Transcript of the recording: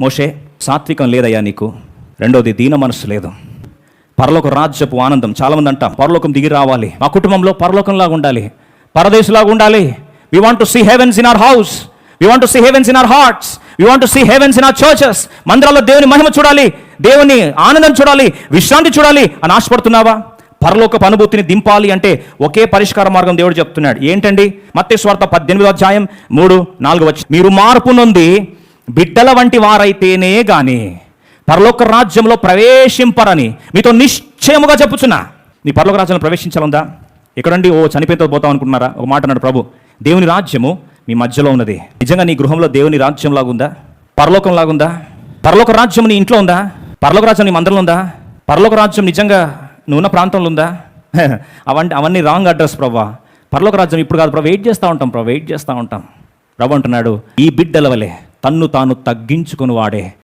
మోషే, సాత్వికం లేదయ్యా నీకు, రెండోది దీన మనసు లేదు, పరలోక రాజ్యపు ఆనందం. చాలామంది అంటాం పరలోకం దిగి రావాలి, మా కుటుంబంలో పరలోకంలాగా ఉండాలి, పరదేశులాగా ఉండాలి. We want to see heavens in our house. We want to see heavens in our hearts. We want to see heavens in our churches. మందిరాల్లో దేవుని మహిమ చూడాలి, దేవుని ఆనందం చూడాలి, విశ్రాంతి చూడాలి అని ఆశపడుతున్నావా? పరలోకపు అనుభూతిని దింపాలి అంటే ఒకే పరిష్కార మార్గం దేవుడు చెప్తున్నాడు. ఏంటండి? మత్తయి సువార్త 18:3-4 మీరు మార్పు నొంది బిడ్డల వంటి వారైతేనే గాని పరలోక రాజ్యంలో ప్రవేశింపరని మీతో నిశ్చయముగా చెప్పుచున్నా. నీ పరలోక రాజ్యంలో ప్రవేశించాలందా? ఎక్కడండి చనిపోయితో పోతాం అనుకుంటున్నారా? ఒక మాట అన్నాడు ప్రభు, దేవుని రాజ్యము మీ మధ్యలో ఉన్నది. నిజంగా నీ గృహంలో దేవుని రాజ్యం లాగుందా? పరలోకం లాగుందా? పరలోక రాజ్యం నీ ఇంట్లో ఉందా? పరలోక రాజ్యం నీ మందిరంలో ఉందా? పరలోక రాజ్యం నిజంగా నువ్వు ఉన్న ప్రాంతంలో ఉందా? అవన్నీ రాంగ్ అడ్రస్ ప్రభా. పరలోక రాజ్యం ఇప్పుడు కాదు ప్రభు, వెయిట్ చేస్తూ ఉంటాం. ప్రభు అంటున్నాడు, ఈ బిడ్డల వలె తన్ను తాను తగ్గించుకుని వాడే